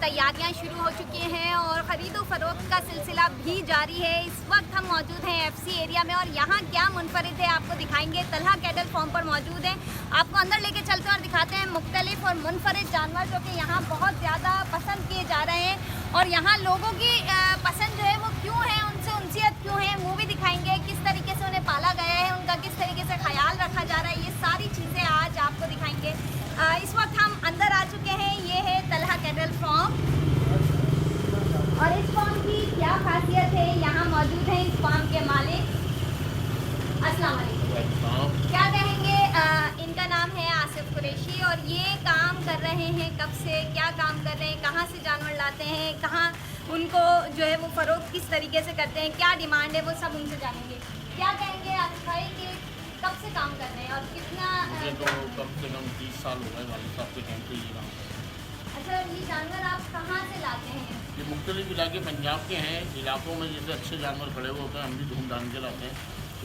तैयारियां शुरू हो चुकी हैं और ख़रीदो फरोख्त का सिलसिला भी जारी है। इस वक्त हम मौजूद हैं एफसी एरिया में और यहाँ क्या मुनफरिद है आपको दिखाएंगे। तलहा कैटल फार्म पर मौजूद हैं, आपको अंदर लेके चलते हैं और दिखाते हैं मुख्तलिफ और मुनफरिद जानवर जो कि यहाँ बहुत ज़्यादा पसंद किए जा रहे हैं और यहाँ लोगों की पसंद जो है वो क्यों है, उनसे उनसियत क्यों है, वो भी दिखाएंगे। किस तरीके से उन्हें पाला गया है, उनका किस तरीके से ख्याल रखा जा रहा है, ये सारी चीज़ें आज आपको दिखाएंगे। इस वक्त हम अंदर आ चुके हैं, ये है तलहा कैटल फार्म और इस फार्म की क्या खासियत है, यहाँ मौजूद हैं इस फार्म के मालिक। अस्सलाम वालेकुम, क्या कहेंगे? इनका नाम है आसिफ कुरैशी और ये काम कर रहे हैं कब से, क्या काम कर रहे हैं, कहाँ से जानवर लाते हैं, कहाँ उनको जो है वो फ़रोख्त किस तरीके से करते हैं, क्या डिमांड है, वो सब उनसे जानेंगे। क्या कहेंगे आसिफ भाई कि कब से काम कर रहे हैं और कितना? मुझे तो कम से कम 30 साल हो गए वाले साहब के टाइम पे ये काम। अच्छा, ये जानवर आप कहाँ से लाते हैं? ये मुख्तलिफ इलाके पंजाब के हैं, इलाकों में जैसे अच्छे जानवर खड़े हुए होते हैं हम भी धूमधाम के लाते हैं,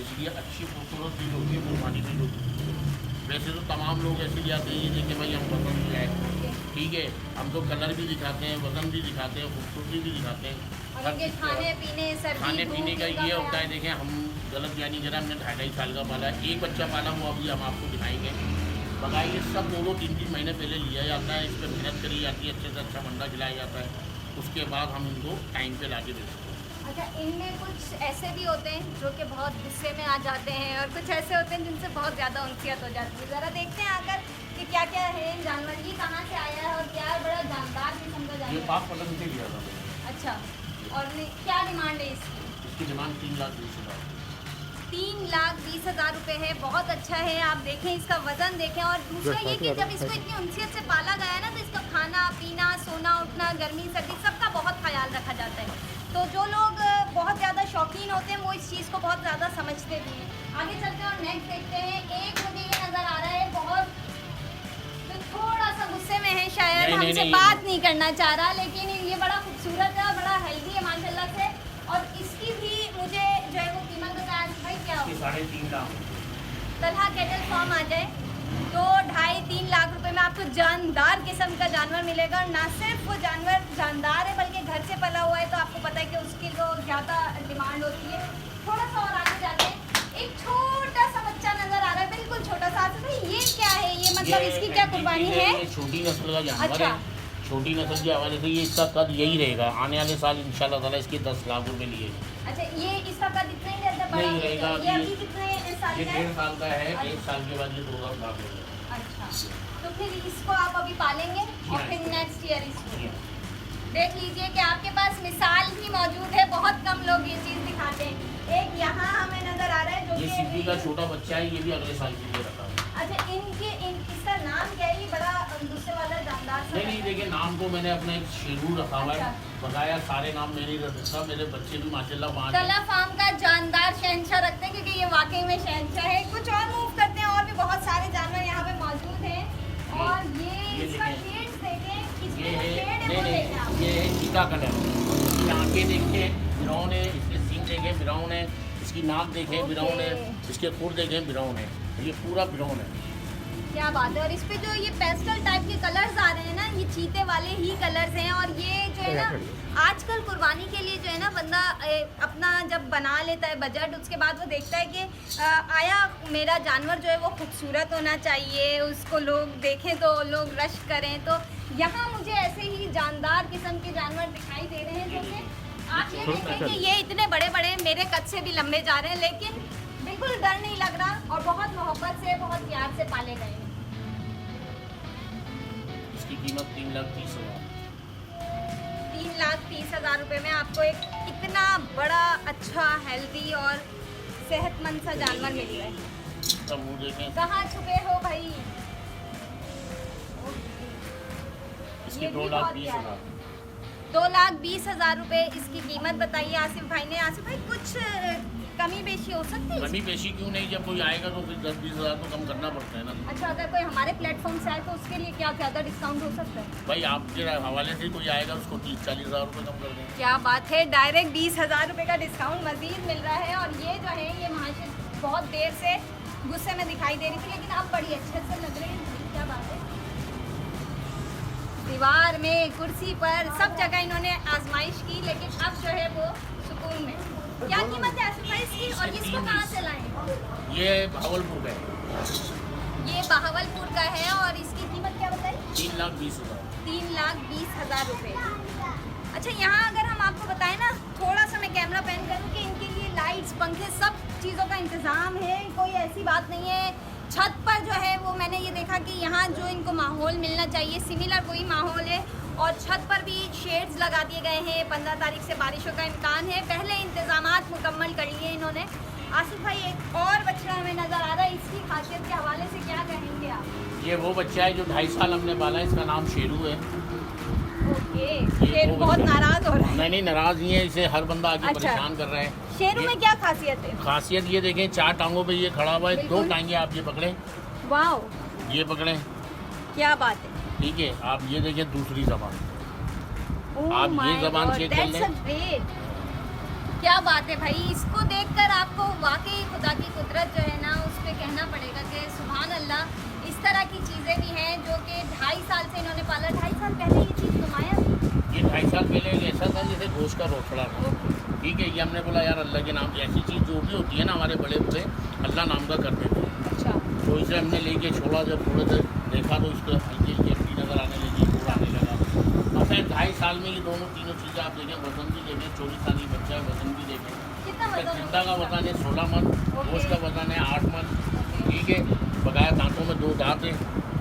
इसलिए अच्छी खूबसूरत चीज़ होती है, कुर्बानी भी होती है। वैसे तो तमाम लोग ऐसे जाते हैं, ये देखिए भाई हम वजन भी है, ठीक है, हम तो कलर भी दिखाते हैं, वजन भी दिखाते हैं, खूबसूरती भी दिखाते हैं। खाने पीने का ये होता है। देखें हम गलत यानी जरा हमने 2.5 साल का पाला है, एक बच्चा पाला हुआ अभी हम आपको दिखाएंगे। बगाई ये सब 2-3 महीने पहले लिया जाता है, इस पर मेहनत करी जाती है, अच्छे से अच्छा मंडा खिलाया जाता है, उसके बाद हम इनको टाइम पे ला के देते हैं। अच्छा, इनमें कुछ ऐसे भी होते हैं जो कि बहुत गुस्से में आ जाते हैं और कुछ ऐसे होते हैं जिनसे बहुत ज़्यादा उनसियत हो जाती है। ज़रा देखते हैं आकर कि क्या क्या है जानवर, ये कहाँ से आया है और क्या बड़ा जानदार किस्म का जानवर। ये पाक पलंग से लिया था। अच्छा, और क्या डिमांड है इसकी? इसकी डिमांड 3,20,000। 3,20,000 रुपये है, बहुत अच्छा है। आप देखें इसका वज़न देखें और दूसरा ये कि जब इसको इतनी उनसियत से पाला गया है ना, तो इसका खाना पीना, सोना उठना, गर्मी सर्दी सबका बहुत ख्याल रखा जाता है। तो जो लोग बहुत ज़्यादा शौकीन होते हैं वो इस चीज़ को बहुत ज़्यादा समझते भी हैं। आगे चलते हैं और नेक्स्ट देखते हैं। एक मुझे ये नज़र आ रहा है बहुत तो थोड़ा सा गुस्से में है, शायद हमसे बात नहीं करना चाह रहा, लेकिन ये बड़ा खूबसूरत है, बड़ा हेल्दी है माशाल्लाह से। और इसकी भी मुझे जो है वो कीमत बताया भाई क्या हो? 3.5 लाख। तलहा कैटल फार्म आ जाए तो 2.5-3 लाख रुपए में आपको जानदार किस्म का जानवर मिलेगा। और ना सिर्फ वो जानवर जानदार है बल्कि घर से पला हुआ है, तो आपको पता है कि उसकी तो ज़्यादा डिमांड होती है। थोड़ा सा और आगे जाते हैं, एक छोटा सा बच्चा नज़र आ रहा है, बिल्कुल छोटा सा। तो ये क्या है, ये मतलब इसकी क्या कुर्बानी है? छोटी नस्ल का जानवर है, छोटी नस्ल के हवाले से ये इसका कद यही रहेगा। आने वाले साल इंशाल्लाह ताला इसके 10 लाख रुपए लिए। अच्छा, ये इसका कद इतना ही रहता है? नहीं रहेगा, ये अभी कितने साल ये का है? 1.5 साल का है, 1 साल के बाद ये 2 लाख रहेगा। अच्छा, तो फिर इसको आप अभी पालेंगे और फिर नेक्स्ट ईयर इसको देख लीजिए कि आपके पास मिसाल भी मौजूद है। बहुत कम लोग ये चीज़ दिखाते हैं। एक यहाँ हमें नज़र आ रहा है जो ये सिद्धि का छोटा बच्चा है, ये भी अगले साल के लिए रखा है। अच्छा, इसका नाम क्या है? ये बड़ा दूसरे वाला जानदार सा नहीं देखिए, नाम को मैंने अपना एक शेरू रखा हुआ है, बताया सारे नाम मेरे रखा, मेरे बच्चे भी माशाल्लाह 5 तलहा फार्म का जानदार शहंशाह रखते हैं क्योंकि ये वाकई में शहंशाह है। कुछ और मूव करते हैं, और भी बहुत सारे जानवर यहाँ पे मौजूद हैं। और ये इसका शेड्स देखें, इसमें जो शेड है वो देखें आप। ये है चीता कलर, इसकी आँखें देखें ब्राउन है, इसके सींग देखें ब्राउन है, इसकी नाक देखें ब्राउन है, इसके खुर देखें ब्राउन है, ये पूरा ब्राउन है। क्या बात है। और इस पे जो ये पेस्टल टाइप के कलर्स आ रहे हैं ना, ये चीते वाले ही कलर्स हैं। और ये जो है ना आजकल कुर्बानी के लिए जो है ना बंदा अपना जब बना लेता है बजट, उसके बाद वो देखता है कि आया मेरा जानवर जो है वो खूबसूरत होना चाहिए, उसको लोग देखें तो लोग रश करें। तो यहाँ मुझे ऐसे ही जानदार किस्म के जानवर दिखाई दे रहे हैं जो कि आप ये देखें कि ये इतने बड़े बड़े मेरे कद से भी लंबे जा रहे हैं, लेकिन बिल्कुल डर नहीं लग रहा और बहुत मोहब्बत से बहुत प्यार से पाले गए हैं। इसकी कीमत 3,30,000। 3,30,000 रुपये में आपको एक इतना बड़ा अच्छा हेल्दी और सेहतमंद सा जानवर मिल रहा है। सब वो देखें, कहाँ छुपे हो भाई? इसकी 2,20,000। 2,20,000 रुपये इसकी कीमत बताइए आसिफ भाई ने। आसिफ भाई कुछ कमी बेशी हो सकती है? कमी बेशी क्यों नहीं, जब कोई आएगा तो फिर 10-20,000 तो कम करना पड़ता है ना। अच्छा, अगर कोई हमारे प्लेटफॉर्म से आए तो उसके लिए क्या ज़्यादा डिस्काउंट हो सकता है? भाई आपके हवाले से कोई आएगा उसको 30-40,000 रुपये कम कर देंगे। क्या बात है, डायरेक्ट 20,000 रुपये का डिस्काउंट मजीद मिल रहा है। और ये जो है ये माशाल्लाह बहुत देर से गुस्से में दिखाई दे रही थी, लेकिन अब बड़ी अच्छे से लग रही है। क्या बात है, दीवार में, कुर्सी पर, सब जगह इन्होंने आजमाइश की, लेकिन अब जो है वो सुकून में। क्या कीमत है आसिफ भाई इसकी और इसको कहाँ से लाएं? ये भावलपुर का है। ये बहावलपुर का है और इसकी कीमत क्या बताई? 3,20,000। 3,20,000 रुपये। अच्छा, यहाँ अगर हम आपको बताएं ना, थोड़ा सा मैं कैमरा पैन करूँ कि इनके लिए लाइट्स, पंखे, सब चीज़ों का इंतज़ाम है, कोई ऐसी बात नहीं है। छत पर जो है वो मैंने ये देखा कि यहाँ जो इनको माहौल मिलना चाहिए सिमिलर वही माहौल है, और छत पर भी शेड्स लगा दिए गए हैं। 15 तारीख से बारिशों का इम्कान है, पहले इंतज़ामात मुकम्मल कर लिए इन्होंने। आसिफ भाई, एक और बच्चा हमें नज़र आ रहा है, इसकी खासियत के हवाले से क्या कहेंगे आप? ये वो बच्चा है जो 2.5 साल हमने पाला है, इसका नाम शेरू है। ओके, शेरू बहुत नाराज़ हो रहा है। नहीं, नाराज़ नहीं है, इसे हर बंदा आके अच्छा। परेशान कर रहा है। शेरू में क्या खासियत है? खासियत ये देखें, 4 टांगों पे ये खड़ा हुआ है, 2 टांगे आप ये पकड़ें, वाओ, ये पकड़ें, क्या बात है। ठीक है। आप ये देखें दूसरी ज़बान, Oh आप ये my ज़बान God, चेक कर that's लें। a great। क्या बात है भाई, इसको देखकर आपको वाकई खुदा की कुदरत जो है ना उस पर कहना पड़ेगा कि सुभान अल्लाह। इस तरह की चीज़ें भी हैं जो कि 2.5 साल से इन्होंने पाला। 2.5 साल पहले ये चीज़ नुमाया थी। ये 2.5 साल पहले एक ऐसा था जैसे गोश्त का रोटड़ा था, ठीक है। ये हमने बोला यार अल्लाह के नाम, ऐसी चीज़ जो भी होती है ना हमारे बड़े बड़े अल्लाह नाम का कर देते हैं। अच्छा, तो इसे हमने लेके छोड़ा, जब थोड़े देर देखा तो इसको हल्की हल्की हड्डी नज़र आने लगी, पूर आने लगा। मतलब 2.5 साल में ये दोनों तीनों चीज़ें आप देखें, वजन भी देखें, 24 साल की बच्चा है, वजन भी देखें। कितना वजन? ठंडा का वजन है 16 मन, गोश्त का वजन है 8 मन, ठीक है। बकाया दांतों में 2 दांत हैं,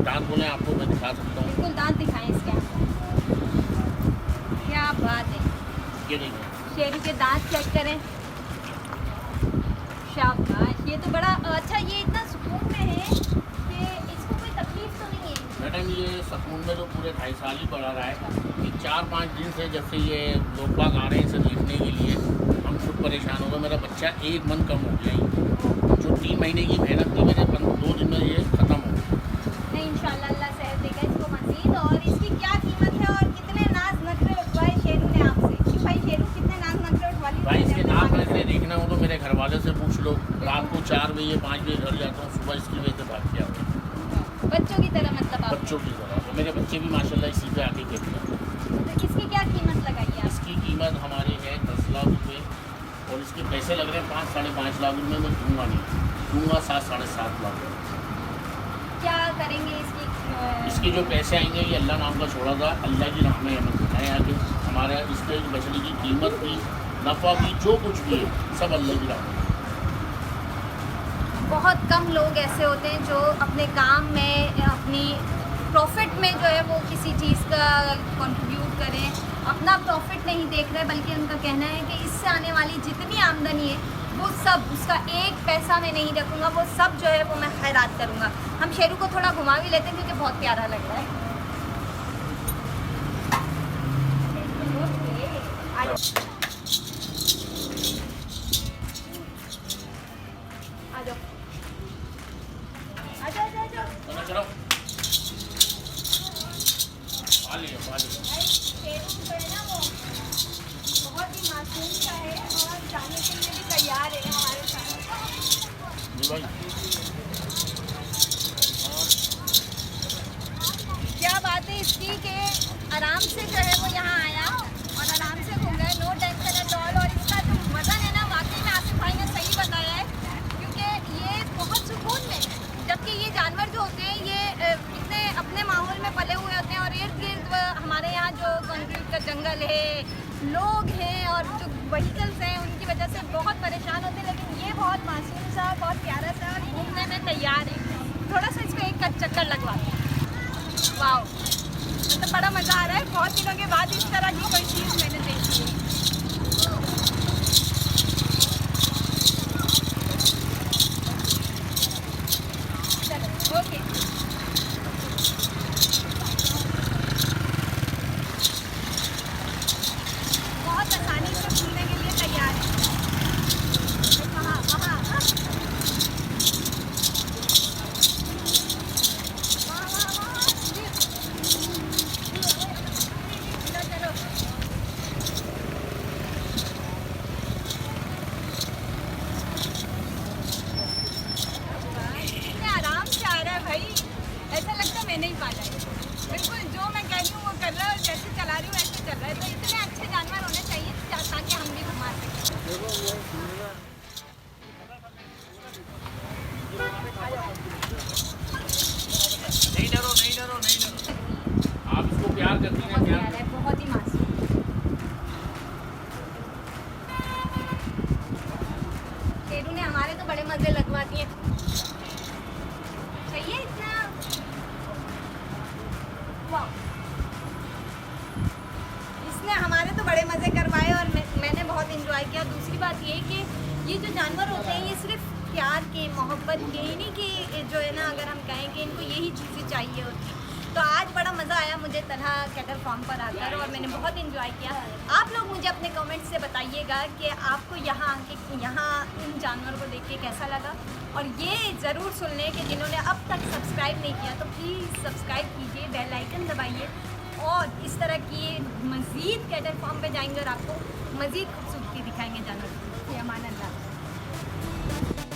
दांत बोले आपको मैं दिखा सकता हूँ। बिल्कुल दांत दिखाएं इसके आपको। क्या बात है, ये देखिए, शेरू के दांत चेक करें। शाबाश, ये तो बड़ा अच्छा, ये इतना सुकून में है कि इसको कोई तकलीफ तो नहीं है। मैडम ये सुकून में तो पूरे 2.5 साल ही पड़ा रहा है। ये 4-5 दिन से जब से ये लोग बाग आ रहे हैं इसे देखने के लिए, हम खुद परेशान हो गए। मेरा बच्चा 1 मन कम हो गया ही, जो 3 महीने की मेहनत थी मेरे 2 दिन में ये ख़त्म हो गया। नहीं, इंशाल्लाह अल्लाह सेहत देगा इसको मज़ीद। और इसकी क्या कीमत है और कितने नाज नखरे उठवाए शेरू ने आपसे? क्यों भाई, शेरू कितने नाज नखरे उठवा लिए? भाई इसके नाक नखरे देखना हो तो मेरे घर वाले से पूछ लो। रात को 4 बजे 5 बजे घर जाता हूँ, सुबह इसकी वजह से भाग के आता हूँ। बच्चों की तरह मतलब आप? बच्चों की तरह, तो मेरे बच्चे भी माशाल्लाह इसी पे आके खेलते हैं। तो इसकी क्या कीमत लगाई है आप? इसकी कीमत हमारी है 10 लाख रुपये, और इसके पैसे लग रहे हैं 5-5.5 लाख रुपये। मैं दूंगा नहीं, दूंगा 7-7.5 लाख रुपये। क्या करेंगे इसकी? इसके जो पैसे आएंगे ये अल्लाह नाम का छोड़ा था, अल्लाह की राह में हमें बताएं आगे। हमारा इसके बछड़ी की कीमत भी, नफ़ा भी, जो कुछ भी है सब अल्लाह की राह में। बहुत कम लोग ऐसे होते हैं जो अपने काम में, अपनी प्रॉफिट में जो है वो किसी चीज़ का कंट्रीब्यूट करें। अपना प्रॉफिट नहीं देख रहे, बल्कि उनका कहना है कि इससे आने वाली जितनी आमदनी है वो सब, उसका 1 पैसा मैं नहीं रखूँगा, वो सब जो है वो मैं खैरात करूँगा। हम शेरू को थोड़ा घुमा भी लेते हैं क्योंकि बहुत प्यारा लग रहा है। आ जाओ, आ जाओ, आ जाओ। चलो चलो, आ लियो। भाई शेरू जो है ना वो बहुत ही मासूम सा है और जाने के लिए भी तैयार है हमारे साथ। जी भाई, क्या बात है इसकी कि आराम से जो है वो यहाँ आया और आराम से घूम गए, नो टेंशन एट ऑल। और इसका जो वजन है ना, वाकई में आसिफ भाई ने सही बताया है, क्योंकि ये बहुत सुकून में, जबकि ये जानवर जो होते हैं ये इतने अपने माहौल में पले हुए होते हैं, और इर्द गिर्द हमारे यहाँ जो कंक्रीट का जंगल है, लोग हैं और जो व्हीकल्स हैं, उनकी वजह से बहुत परेशान होते हैं। लेकिन ये बहुत मासूम सा, बहुत प्यारा सा और घूमने में तैयार है। थोड़ा सा इसको एक चक्कर लगवाते हैं। वाह, मतलब बड़ा मज़ा आ रहा है। बहुत दिनों के बाद इस तरह की कोई चीज़ मैंने देखी है। चलो, ओके। बहुत आसानी से घूमने के लिए तैयार है। वहाँ वहाँ वहाँ वहाँ, चलो चलो। बड़े मज़े लगवाती हैं। चाहिए इतना, वाह, इसने हमारे तो बड़े मज़े करवाए और मैंने बहुत इंजॉय किया। दूसरी बात ये कि ये जो जानवर होते हैं ये सिर्फ प्यार के, मोहब्बत के ही नहीं कि जो है ना, अगर हम कहें कि इनको यही चीज़ें चाहिए होती। तो आज बड़ा मज़ा आया मुझे तलहा कैटल फार्म पर आकर और मैंने बहुत इंजॉय किया। आप लोग मुझे अपने कमेंट से बताइएगा कि आपको यहाँ आके, यहाँ इन जानवरों को देख के कैसा लगा। और ये ज़रूर सुन लें कि जिन्होंने अब तक सब्सक्राइब नहीं किया तो प्लीज़ सब्सक्राइब कीजिए, बेल आइकन दबाइए और इस तरह की मज़ीद कैटल फार्म पे जाएंगे और आपको मज़ीद खूबसूरती दिखाएंगे जानवर की। अमान अल्लाह।